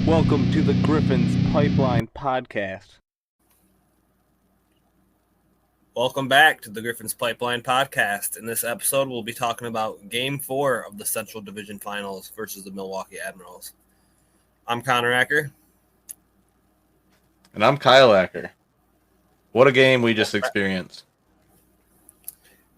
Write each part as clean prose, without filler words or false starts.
Welcome to the Griffins Pipeline Podcast. Welcome back to the Griffins Pipeline Podcast. In this episode, we'll be talking about Game 4 of the Central Division Finals versus the Milwaukee Admirals. I'm Connor Acker. And I'm Kyle Acker. What a game we just experienced.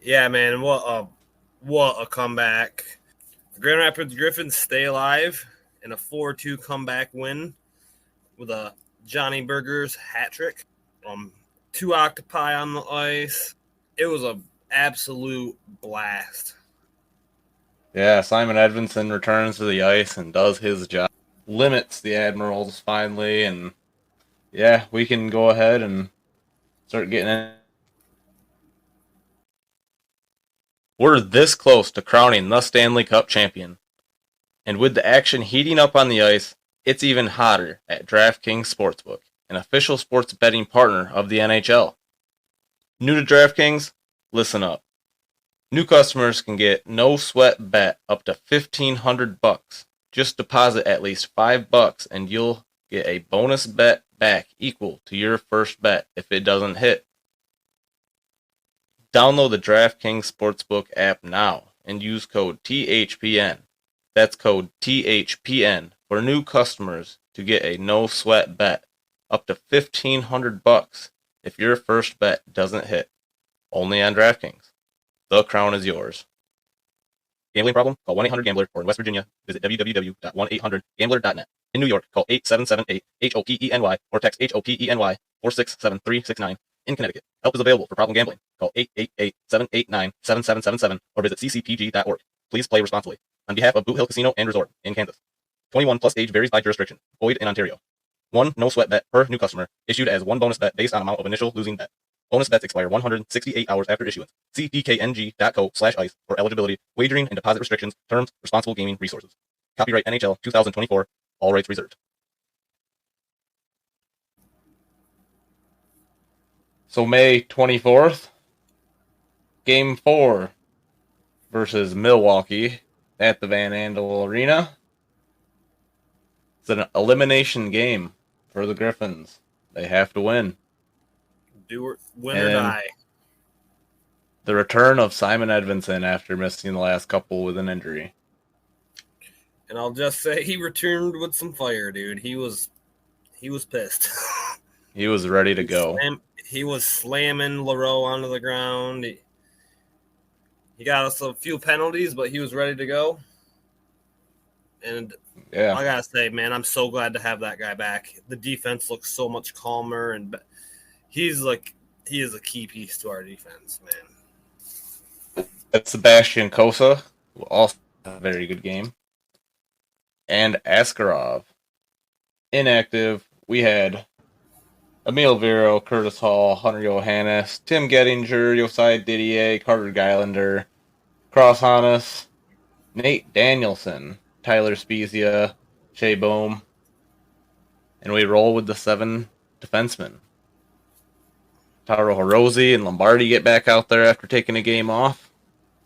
Yeah, man, what a comeback. The Grand Rapids Griffins stay alive in a 4-2 comeback win with a Jonatan Berggren's hat trick. 2 octopi on the ice. It was an absolute blast. Yeah, Simon Edvinsson returns to the ice and does his job. Limits the Admirals finally, and yeah, we can go ahead and start getting in. We're this close to crowning the Stanley Cup champion. And with the action heating up on the ice, it's even hotter at DraftKings Sportsbook, an official sports betting partner of the NHL. New to DraftKings? Listen up. New customers can get no sweat bet up to $1,500. Just deposit at least $5 and you'll get a bonus bet back equal to your first bet if it doesn't hit. Download the DraftKings Sportsbook app now and use code THPN. That's code THPN for new customers to get a no sweat bet up to $1,500 if your first bet doesn't hit. Only on DraftKings. The crown is yours. Gambling problem? Call 1-800-GAMBLER, or in West Virginia, visit www.1800gambler.net. In New York, call 8778-HOPENY or text HOPENY 467369. In Connecticut, help is available for problem gambling. Call 888-789-7777 or visit ccpg.org. Please play responsibly. On behalf of Boot Hill Casino and Resort in Kansas. 21 plus age varies by jurisdiction. Void in Ontario. 1 no sweat bet per new customer, issued as 1 bonus bet based on amount of initial losing bet. Bonus bets expire 168 hours after issuance. See dkng.co/ice for eligibility, wagering, and deposit restrictions, terms, responsible gaming resources. Copyright NHL 2024. All rights reserved. So May 24th, Game 4 versus Milwaukee at the Van Andel Arena. It's an elimination game for the Griffins. They have to win. Win or die. The return of Simon Edvinsson after missing the last couple with an injury. And I'll just say he returned with some fire, dude. He was pissed. He was ready to go. He was slamming Leroux onto the ground. He got us a few penalties, but he was ready to go. And yeah, I gotta say, man, I'm so glad to have that guy back. The defense looks so much calmer, and he is a key piece to our defense, man. That's Sebastian Kosa, who also had a very good game. And Askarov. Inactive, we had Emil Vero, Curtis Hall, Hunter Johannes, Tim Gettinger, Josiah Didier, Carter Geilander, Cross Hannes, Nate Danielson, Tyler Spezia, Shea Bohm, and we roll with the 7 defensemen. Taro Hirose and Lombardi get back out there after taking a game off,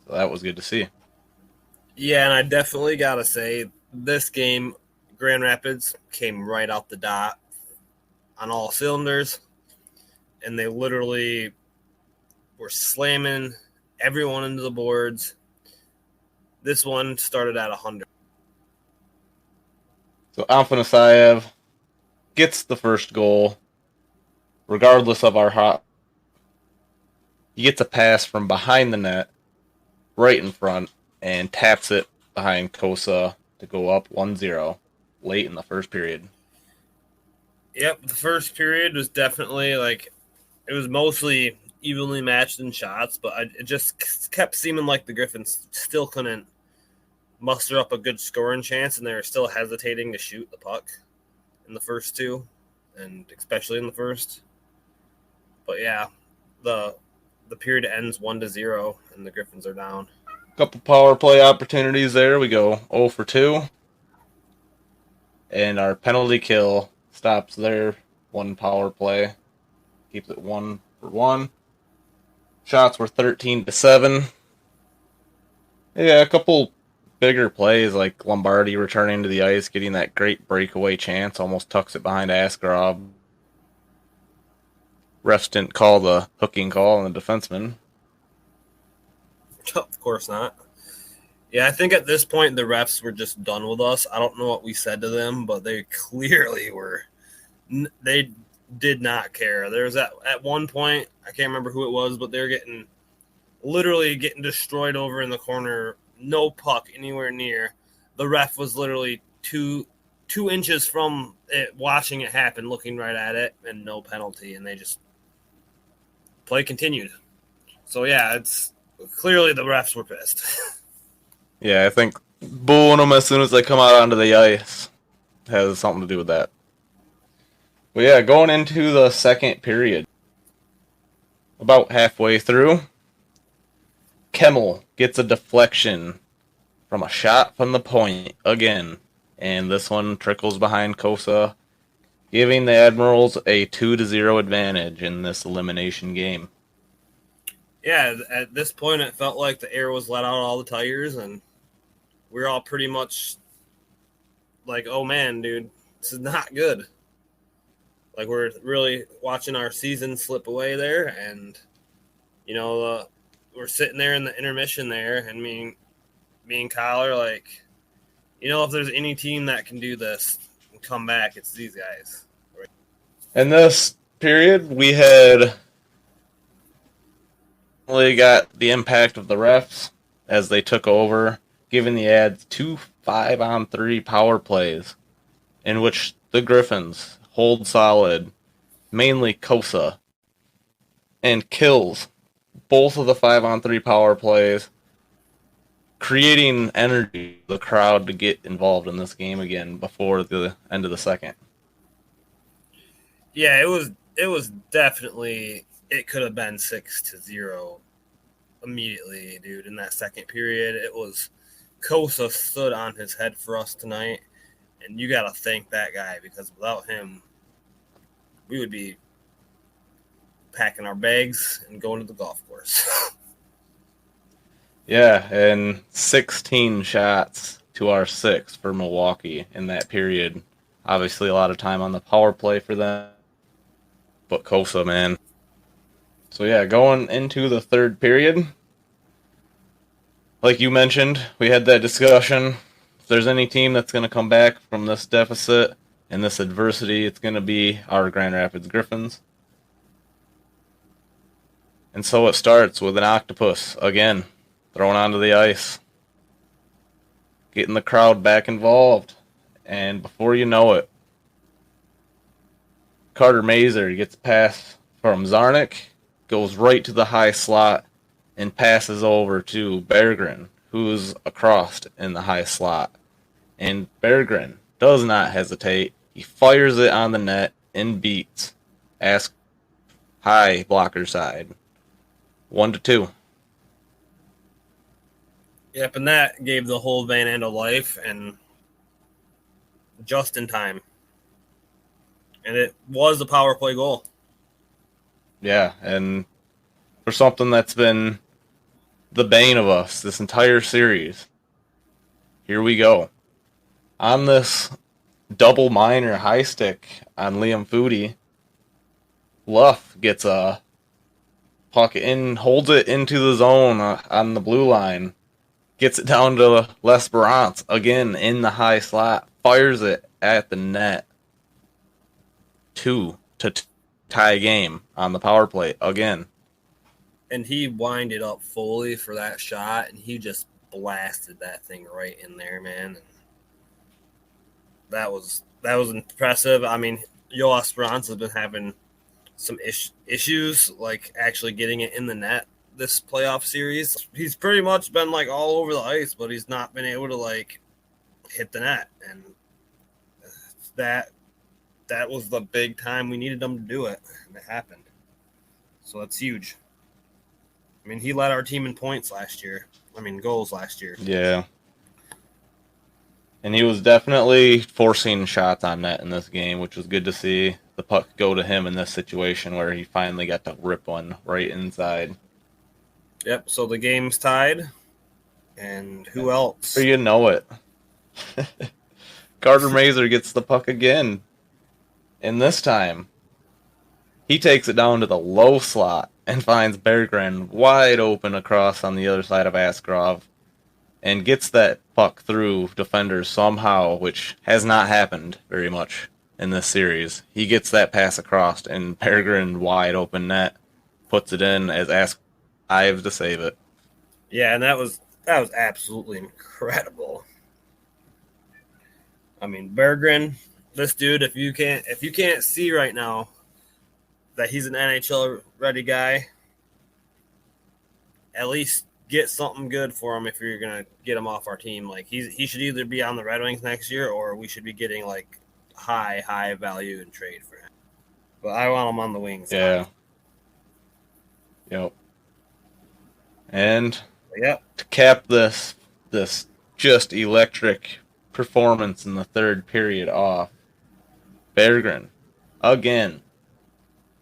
so that was good to see. Yeah, and I definitely got to say, this game, Grand Rapids came right out the dot on all cylinders, and they literally were slamming everyone into the boards. This one started at 100. So Afanasyev gets the first goal, regardless of our hot. He gets a pass from behind the net, right in front, and taps it behind Kosa to go up 1-0 late in the first period. Yep, the first period was definitely it was mostly evenly matched in shots, but it just kept seeming like the Griffins still couldn't muster up a good scoring chance, and they were still hesitating to shoot the puck in the first 2, and especially in the first. But yeah, the period ends 1-0, and the Griffins are down. Couple power play opportunities there. We go 0 for 2. and our penalty kill stops their one power play, keeps it 1-1. Shots were 13-7. Yeah, a couple bigger plays like Lombardi returning to the ice, getting that great breakaway chance, almost tucks it behind Askarov. Refs didn't call the hooking call on the defenseman. Of course not. Yeah, I think at this point the refs were just done with us. I don't know what we said to them, but they clearly were. They did not care. There was at one point, I can't remember who it was, but they were literally getting destroyed over in the corner. No puck anywhere near. The ref was literally two inches from it, watching it happen, looking right at it, and no penalty. And they just play continued. So yeah, it's clearly the refs were pissed. Yeah, I think booing them as soon as they come out onto the ice has something to do with that. But yeah, going into the second period, about halfway through, Kemmel gets a deflection from a shot from the point again, and this one trickles behind Kosa, giving the Admirals a 2-0 advantage in this elimination game. Yeah, at this point it felt like the air was let out all the tires, and we're all pretty much like, oh man, dude, this is not good. Like, we're really watching our season slip away there, and we're sitting there in the intermission there, and me and Kyle are like, if there's any team that can do this and come back, it's these guys. In this period, we had really got the impact of the refs as they took over, giving the Ads 2 5-on-3 power plays, in which the Griffins hold solid, mainly Kosa, and kills both of the 5-on-3 power plays, creating energy for the crowd to get involved in this game again before the end of the second. Yeah, it was definitely, it could have been 6-0 immediately, dude. In that second period, it was Kosa stood on his head for us tonight, and you got to thank that guy, because without him, we would be packing our bags and going to the golf course. Yeah, and 16 shots to our 6 for Milwaukee in that period. Obviously, a lot of time on the power play for them, but Kosa, man. So yeah, going into the third period, like you mentioned, we had that discussion. If there's any team that's going to come back from this deficit and this adversity, it's going to be our Grand Rapids Griffins. And so it starts with an octopus, again, thrown onto the ice, getting the crowd back involved. And before you know it, Carter Mazer gets a pass from Zarnik, goes right to the high slot, and passes over to Berggren, who's across in the high slot. And Berggren does not hesitate. He fires it on the net and beats Ask high blocker side. 1-2. Yep, and that gave the whole Van Andel life, and just in time. And it was a power play goal. Yeah, and for something that's been the bane of us this entire series, here we go. On this double minor high stick on Liam Foodie, Luff gets a puck in, holds it into the zone on the blue line, gets it down to L'Esperance, again in the high slot, fires it at the net. 2 to tie game on the power play again. And he winded up fully for that shot, and he just blasted that thing right in there, man. And that was impressive. I mean, Yo Esperance has been having some issues, like actually getting it in the net this playoff series. He's pretty much been like all over the ice, but he's not been able to like hit the net, and that was the big time we needed him to do it, and it happened. So that's huge. I mean, he led our team in points last year. I mean, goals last year. Yeah. And he was definitely forcing shots on net in this game, which was good to see the puck go to him in this situation where he finally got to rip one right inside. Yep, so the game's tied. And who else? Or you know it. Carter Mazur gets the puck again. And this time, he takes it down to the low slot and finds Berggren wide open across on the other side of Askarov and gets that puck through defenders somehow, which has not happened very much in this series. He gets that pass across, and Berggren wide open net puts it in as Askarov dives to save it. Yeah, and that was absolutely incredible. I mean, Berggren, this dude, if you can't see right now that he's an NHL ready guy, at least get something good for him if you're gonna get him off our team. Like he should either be on the Red Wings next year, or we should be getting like high value in trade for him. But I want him on the Wings. Yeah. Yep. And to cap this just electric performance in the third period off, Berggren again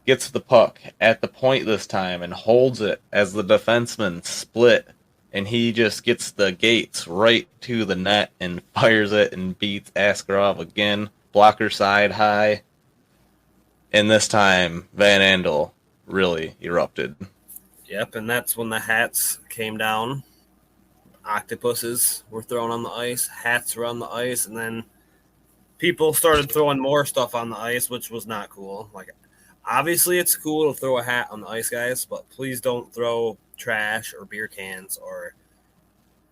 gets the puck at the point this time and holds it as the defenseman split, and he just gets the gates right to the net and fires it and beats Askarov again, blocker side high, and this time Van Andel really erupted. Yep, and that's when the hats came down. Octopuses were thrown on the ice, hats were on the ice, and then people started throwing more stuff on the ice, which was not cool. Like, obviously, it's cool to throw a hat on the ice, guys, but please don't throw trash or beer cans or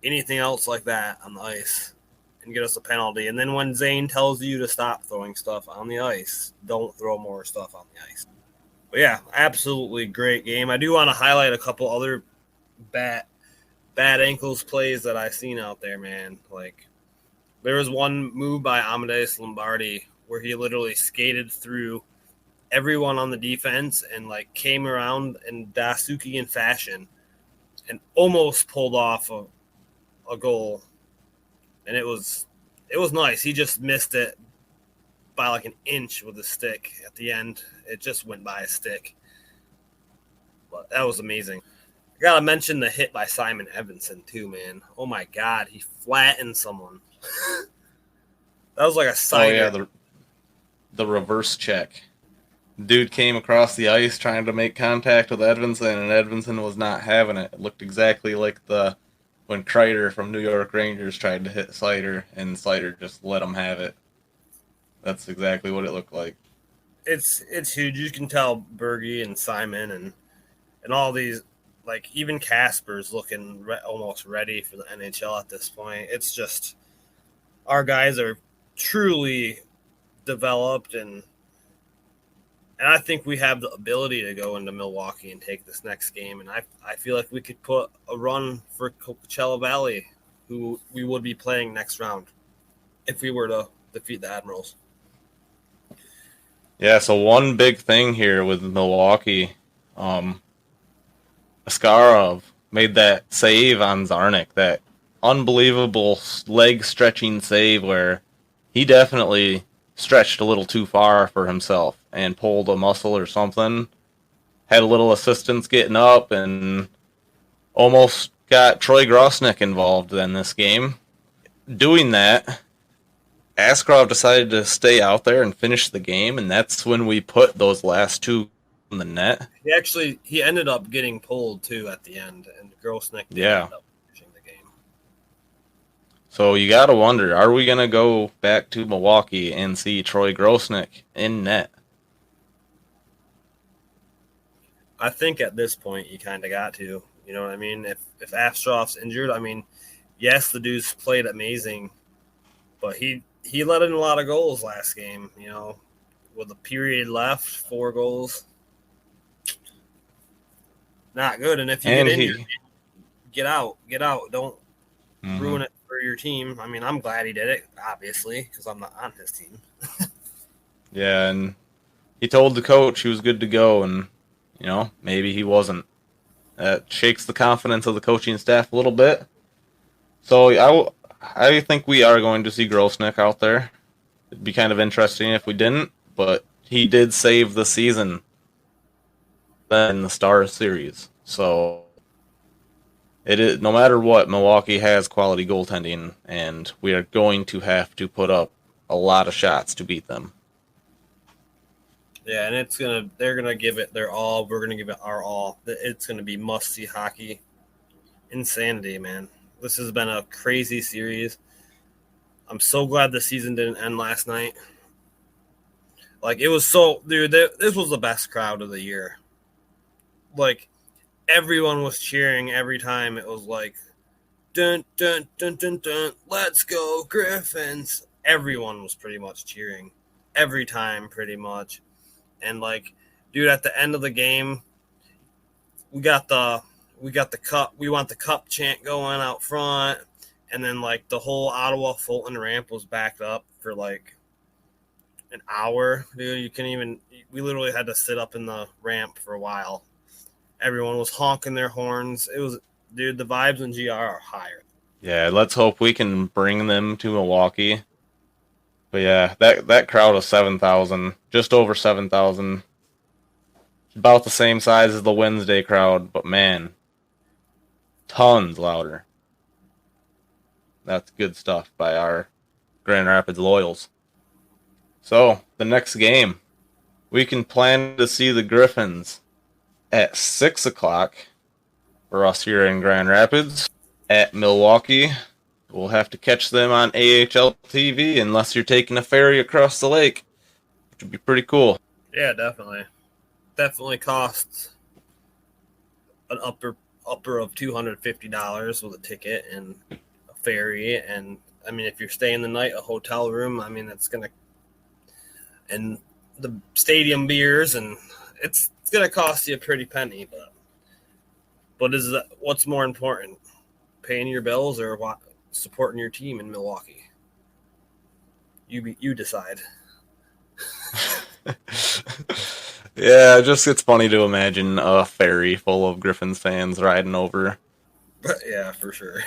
anything else like that on the ice and get us a penalty. And then when Zane tells you to stop throwing stuff on the ice, don't throw more stuff on the ice. But yeah, absolutely great game. I do want to highlight a couple other bad ankles plays that I've seen out there, man. Like, there was one move by Amadeus Lombardi where he literally skated through everyone on the defense and like came around in Dasukian fashion and almost pulled off a goal. And it was nice. He just missed it by like an inch with a stick at the end. It just went by a stick. But that was amazing. I gotta mention the hit by Simon Evanson too, man. Oh my God, he flattened someone. That was like a side. Oh yeah, the reverse check. Dude came across the ice trying to make contact with Edvinsson, and Edvinsson was not having it. It looked exactly like when Kreider from New York Rangers tried to hit Slider, and Slider just let him have it. That's exactly what it looked like. It's huge. You can tell Bergie and Simon and all these, like even Casper's looking almost ready for the NHL at this point. It's just our guys are truly developed, and I think we have the ability to go into Milwaukee and take this next game. And I feel like we could put a run for Coachella Valley, who we would be playing next round if we were to defeat the Admirals. Yeah, so one big thing here with Milwaukee, Askarov made that save on Zarnik, that unbelievable leg-stretching save where he definitely stretched a little too far for himself and pulled a muscle or something. Had a little assistance getting up and almost got Troy Grosnick involved in this game. Doing that, Askarov decided to stay out there and finish the game, and that's when we put those last two in the net. He ended up getting pulled too at the end, and Grosnick ended up finishing the game. So you got to wonder, are we going to go back to Milwaukee and see Troy Grosnick in net? I think at this point you kind of got to. You know what I mean? If Astrov's injured, I mean, yes, the dude's played amazing, but he let in a lot of goals last game, you know, with a period left, 4 goals. Not good. And if you get injured, get out. Don't ruin it for your team. I mean, I'm glad he did it, obviously, because I'm not on his team. Yeah, and he told the coach he was good to go, and, you know, maybe he wasn't. That shakes the confidence of the coaching staff a little bit. So I think we are going to see Grosnick out there. It'd be kind of interesting if we didn't, but he did save the season in the Star Series. So it is, no matter what, Milwaukee has quality goaltending, and we are going to have to put up a lot of shots to beat them. Yeah, and they're gonna give it their all. We're gonna give it our all. It's gonna be must-see hockey. Insanity, man. This has been a crazy series. I'm so glad the season didn't end last night. Like, it was so, dude, this was the best crowd of the year. Like, everyone was cheering every time. It was like, dun, dun, dun, dun, dun, let's go, Griffins. Everyone was pretty much cheering every time, pretty much. And, like, dude, at the end of the game, we got the cup. We want the cup chant going out front. And then, like, the whole Ottawa Fulton ramp was backed up for, like, an hour. Dude, we literally had to sit up in the ramp for a while. Everyone was honking their horns. It was, dude, the vibes in GR are higher. Yeah, let's hope we can bring them to Milwaukee. But yeah, that crowd of 7,000, just over 7,000, about the same size as the Wednesday crowd, but man, tons louder. That's good stuff by our Grand Rapids Loyals. So, the next game, we can plan to see the Griffins at 6 o'clock for us here in Grand Rapids. At Milwaukee, we'll have to catch them on AHL TV unless you're taking a ferry across the lake, which would be pretty cool. Yeah, definitely. Definitely costs an upper of $250 with a ticket and a ferry. And, I mean, if you're staying the night, a hotel room, I mean, it's going to, and the stadium beers, and it's going to cost you a pretty penny. But what's more important, paying your bills or supporting your team in Milwaukee? You decide. Yeah, it's funny to imagine a ferry full of Griffins fans riding over. Yeah, for sure.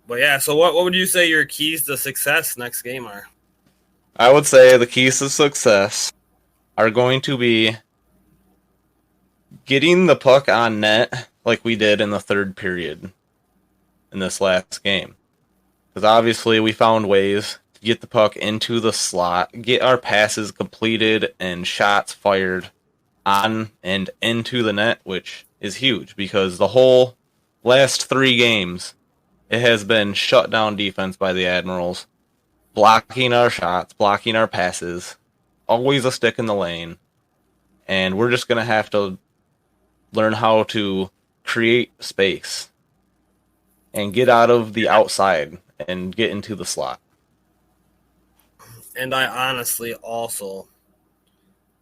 But yeah, so what would you say your keys to success next game are? I would say the keys to success are going to be getting the puck on net like we did in the third period in this last game. Because obviously we found ways to get the puck into the slot, get our passes completed and shots fired on and into the net, which is huge because the whole last 3 games it has been shut down defense by the Admirals, blocking our shots, blocking our passes, always a stick in the lane, and we're just going to have to learn how to create space and get out of the outside and get into the slot. And I honestly also,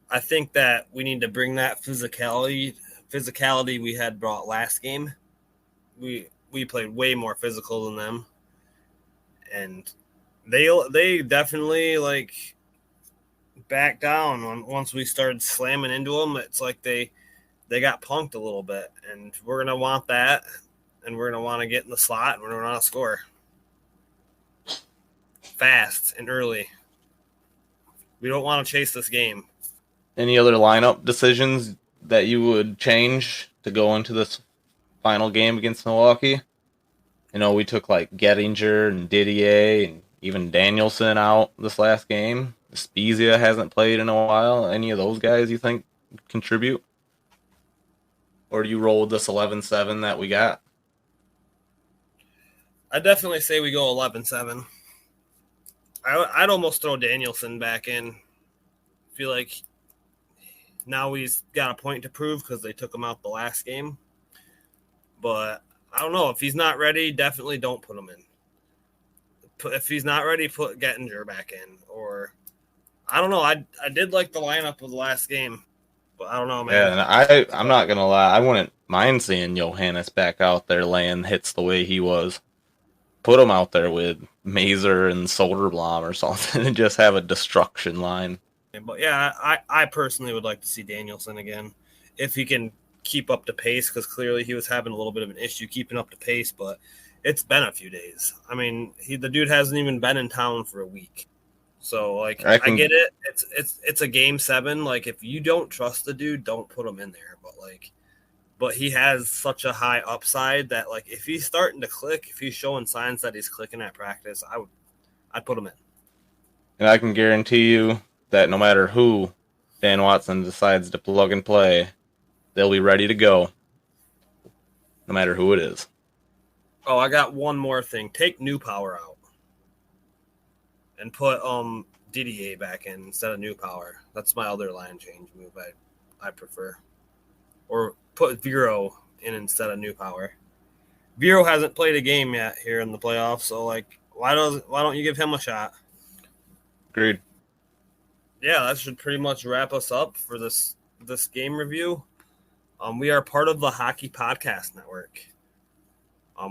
I think that we need to bring that physicality we had brought last game. We played way more physical than them, and they definitely like backed down once we started slamming into them. It's like they got punked a little bit, and we're gonna want that, and we're gonna want to get in the slot, and we're gonna want to score fast and early. We don't want to chase this game. Any other lineup decisions that you would change to go into this final game against Milwaukee? You know, we took like Gettinger and Didier and even Danielson out this last game. Spezia hasn't played in a while. Any of those guys you think contribute? Or do you roll with this 11-7 that we got? I definitely say we go 11-7. I'd almost throw Danielson back in. I feel like now he's got a point to prove because they took him out the last game. But I don't know. If he's not ready, definitely don't put him in. If he's not ready, put Gettinger back in. Or, I don't know. I did like the lineup of the last game. But I don't know, man. Yeah, and I'm not going to lie. I wouldn't mind seeing Johannes back out there laying hits the way he was. Put him out there with Mazer and Soderblom or something and just have a destruction line. But yeah, I personally would like to see Danielson again if he can keep up the pace, because clearly he was having a little bit of an issue keeping up the pace. But it's been a few days. I mean, the dude hasn't even been in town for a week. So like I get it. It's a game 7. Like if you don't trust the dude, don't put him in there. But he has such a high upside that like if he's starting to click, if he's showing signs that he's clicking at practice, I'd put him in. And I can guarantee you that no matter who Dan Watson decides to plug and play, they'll be ready to go. No matter who it is. Oh, I got one more thing. Take New Power out. And put Didier back in instead of New Power. That's my other line change move I prefer. Or put Vero in instead of New Power. Vero hasn't played a game yet here in the playoffs, so like why don't you give him a shot? Agreed. Yeah, that should pretty much wrap us up for this game review. We are part of the Hockey Podcast Network.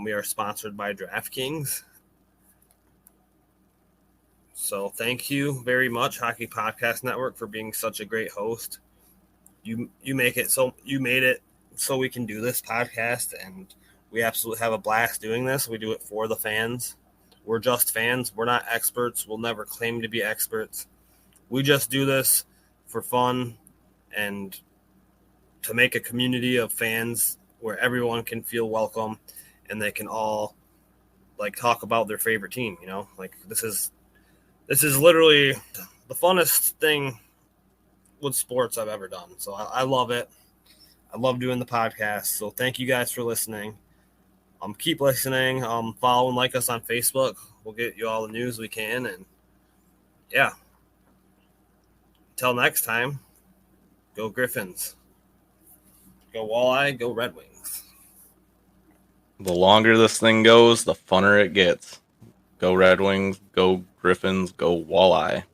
We are sponsored by DraftKings. So thank you very much, Hockey Podcast Network, for being such a great host. You made it so we can do this podcast, and we absolutely have a blast doing this. We do it for the fans. We're just fans. We're not experts. We'll never claim to be experts. We just do this for fun and to make a community of fans where everyone can feel welcome and they can all like talk about their favorite team, you know? Like this is literally the funnest thing with sports I've ever done. So I love it. I love doing the podcast. So thank you guys for listening. Keep listening. Follow and like us on Facebook. We'll get you all the news we can. And yeah. Until next time, go Griffins. Go Walleye. Go Red Wings. The longer this thing goes, the funner it gets. Go Red Wings. Go Griffins. Go Walleye.